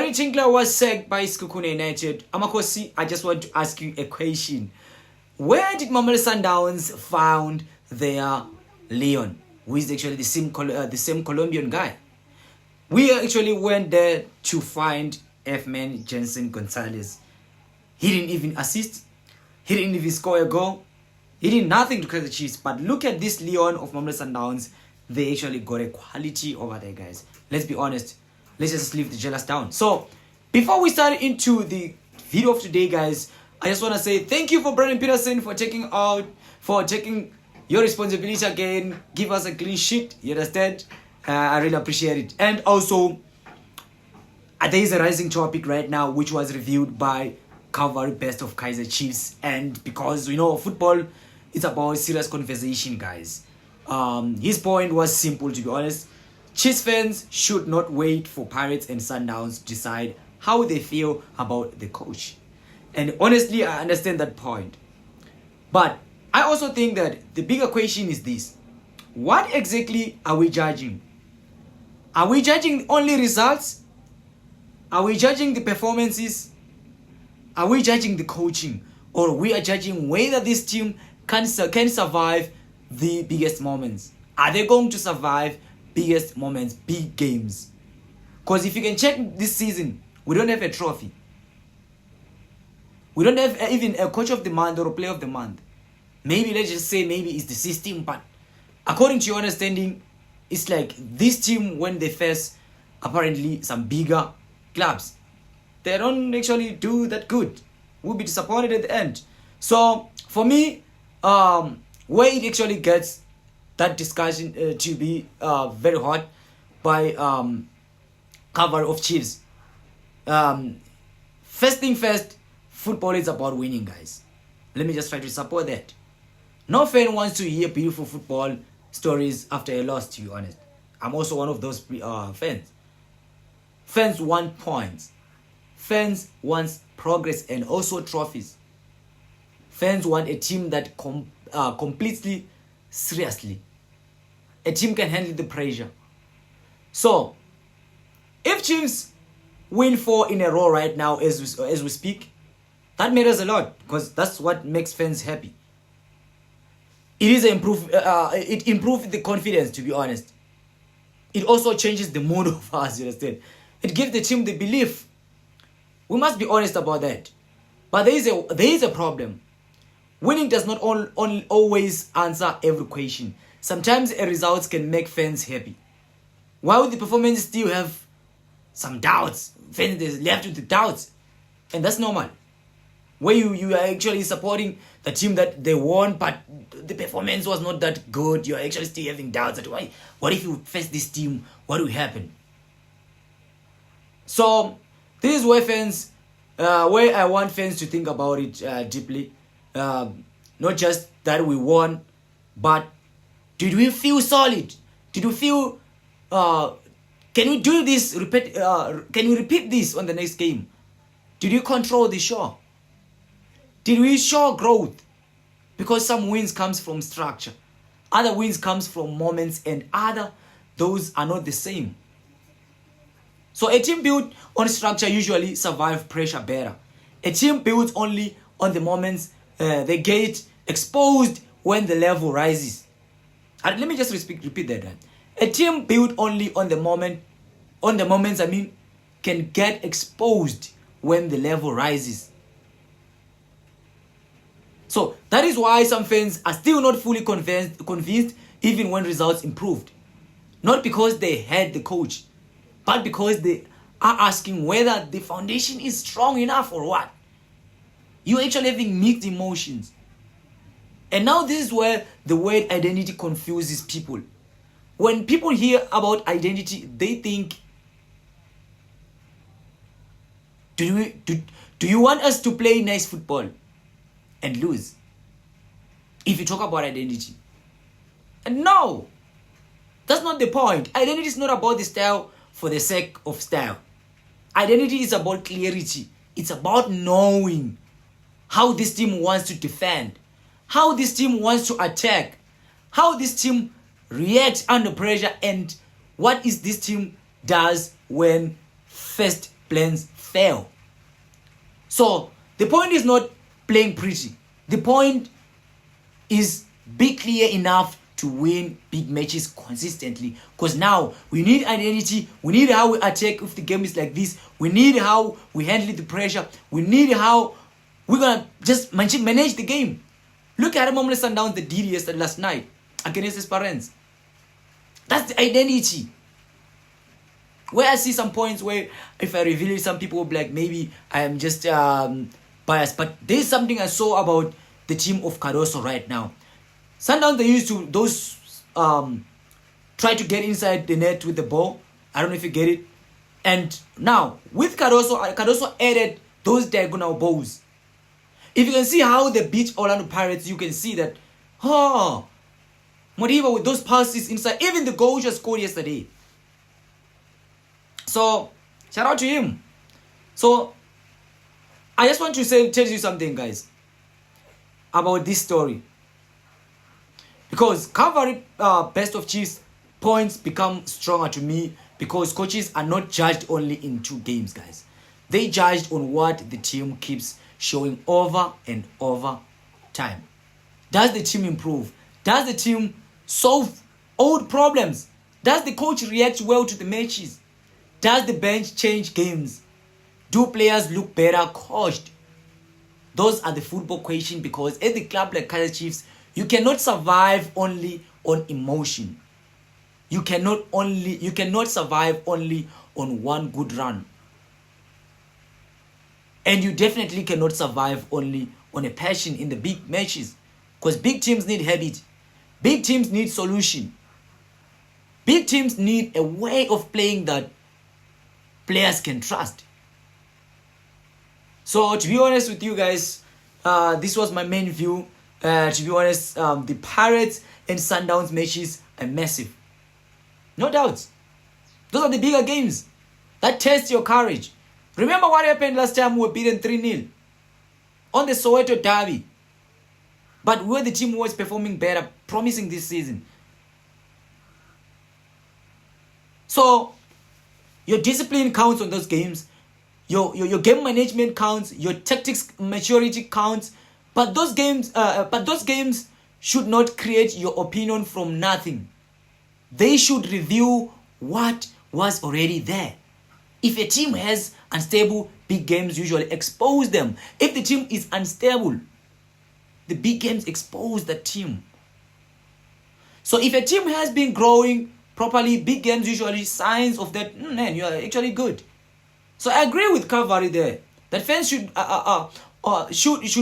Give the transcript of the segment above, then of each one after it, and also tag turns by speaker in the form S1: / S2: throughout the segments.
S1: Erick Tinkler was sacked by Sekhukhune United. Amakosi, I just want to ask you a question. Where did Mamelodi Sundowns found their Leon, who is actually the same Colombian guy? We actually went there to find F-Man Jensen Gonzalez. He didn't even assist. He didn't even score a goal. He did nothing to catch the Chiefs. But look at this Leon of Mamelodi Sundowns. They actually got a quality over there, guys. Let's be honest. Let's just leave the jealous down. So, before we start into the video of today, guys, I just want to say thank you for Brandon Peterson for taking your responsibility again. Give us a clean sheet. You understand? I really appreciate it. And also, there is a rising topic right now which was reviewed by Calvary Best of Kaizer Chiefs. And because, football, it's about serious conversation, guys. His point was simple, to be honest. Chiefs fans should not wait for Pirates and Sundowns to decide how they feel about the coach. And honestly, I understand that point. But I also think that the bigger question is this. What exactly are we judging? Are we judging only results? Are we judging the performances? Are we judging the coaching? Or we are judging whether this team can survive the biggest moments? Are they going to survive biggest moments, big games? Because if you can check this season, we don't have a trophy. We don't have even a coach of the month or a player of the month. Maybe let's just say maybe it's the system, but according to your understanding, it's like this team when they face apparently some bigger clubs, they don't actually do that good. We'll be disappointed at the end. So for me, where it actually gets that discussion to be very hot by cover of Chiefs. First thing first, football is about winning, guys. Let me just try to support that. No fan wants to hear beautiful football stories after a loss, to be honest. I'm also one of those fans. Fans want points. Fans want progress and also trophies. Fans want a team that completely seriously. A team can handle the pressure. So, if Chiefs win 4 in a row right now as we speak, that matters a lot because that's what makes fans happy. It improves the confidence, to be honest. It also changes the mood of us, you understand? It gives the team the belief. We must be honest about that. But there is a problem. Winning does not always answer every question. Sometimes a result can make fans happy, while the performance still have some doubts. Fans are left with the doubts, and that's normal. Where you are actually supporting the team that they won, but the performance was not that good. You are actually still having doubts that what if you face this team? What will happen? So this is where I want fans to think about it deeply. Not just that we won, but did we feel solid? Did we feel? Can we do this? Can we repeat this on the next game? Did you control the show? Did we show growth? Because some wins comes from structure, other wins comes from moments, and those are not the same. So a team built on structure usually survives pressure better. A team built only on the moments they get exposed when the level rises. And let me just repeat that. A team built only on the moments can get exposed when the level rises. So that is why some fans are still not fully convinced even when results improved. Not because they had the coach, but because they are asking whether the foundation is strong enough or what. You're actually having mixed emotions. And now this is where the word identity confuses people. When people hear about identity, they think, do you want us to play nice football and lose? If you talk about identity. And no, that's not the point. Identity is not about the style for the sake of style. Identity is about clarity. It's about knowing how this team wants to defend, how this team wants to attack, how this team reacts under pressure, and what is this team does when faced plans fail. So the point is not playing pretty. The point is be clear enough to win big matches consistently. Because now we need identity. We need how we attack if the game is like this. We need how we handle the pressure. We need how we're going to just manage the game. Look at Mamelodi Sundowns they did yesterday last night against Esperance. That's the identity. Where I see some points where if I reveal it, some people will be like, maybe I am just biased. But there's something I saw about the team of Cardoso right now. Sundowns, they used to try to get inside the net with the ball. I don't know if you get it. And now, with Cardoso added those diagonal balls. If you can see how they beat Orlando Pirates, you can see that, Modiba with those passes inside, even the goal just scored yesterday. So, shout out to him. So, I just want to tell you something, guys, about this story. Because Calvary Best of Chiefs points become stronger to me because coaches are not judged only in 2 games, guys. They judged on what the team keeps showing over and over time. Does the team improve? Does the team solve old problems? Does the coach react well to the matches? Does the bench change games? Do players look better coached? Those are the football questions, because at the club like Kaizer Chiefs, you cannot survive only on emotion. You cannot survive only on one good run. And you definitely cannot survive only on a passion in the big matches. Because big teams need habit. Big teams need solution. Big teams need a way of playing that players can trust. So to be honest with you guys, this was my main view. To be honest, the Pirates and Sundowns matches are massive. No doubt. Those are the bigger games that test your courage. Remember what happened last time we were beaten 3-0 on the Soweto Derby. But where the team was performing better, promising this season. So, your discipline counts on those games. Your game management counts. Your tactics maturity counts. But those games should not create your opinion from nothing. They should review what was already there. If a team has unstable big games, usually expose them. If the team is unstable, the big games expose the team. So if a team has been growing properly, big games usually signs of that, man, you are actually good. So I agree with Calvary there. That fans should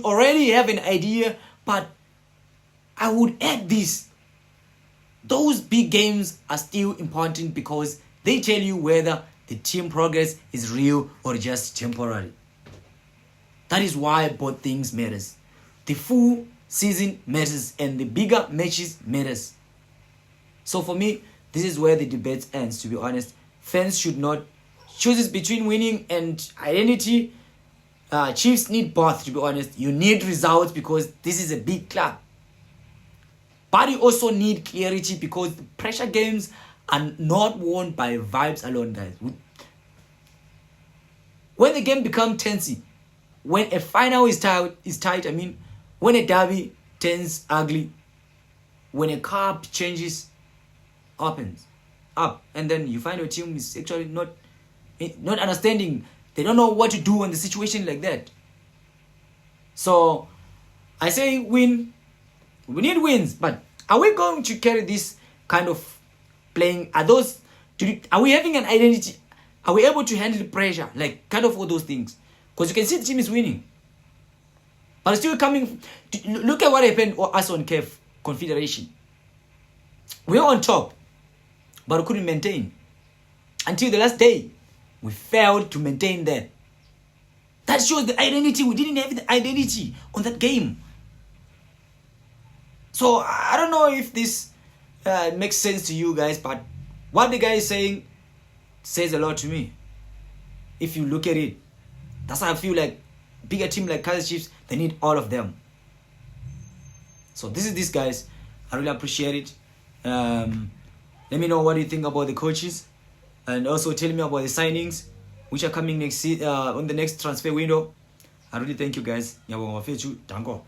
S1: already have an idea, but I would add this. Those big games are still important because they tell you whether the team progress is real or just temporary. That is why both things matters. The full season matters and the bigger matches matters. So for me, this is where the debate ends, to be honest. Fans should not choose between winning and identity. Chiefs need both, to be honest. You need results because this is a big club. But you also need clarity because the pressure games are not won by vibes alone, guys. When the game becomes tensy, when a final is tight, when a derby turns ugly, when a cup changes, opens up, and then you find your team is actually not understanding. They don't know what to do in the situation like that. So I say win. We need wins, but are we going to carry this kind of playing? Are we having an identity? Are we able to handle the pressure? Like kind of all those things. Because you can see the team is winning. But still coming. Look at what happened to us on CAF Confederation. We were on top, but we couldn't maintain. Until the last day, we failed to maintain that. That shows the identity. We didn't have the identity on that game. So I don't know if this makes sense to you guys, but what the guy is saying says a lot to me. If you look at it, that's why I feel like bigger team like Kaizer Chiefs, they need all of them. So this is this, guys. I really appreciate it. Let me know what you think about the coaches, and also tell me about the signings. which are coming next on the next transfer window. I really thank you guys. Danko.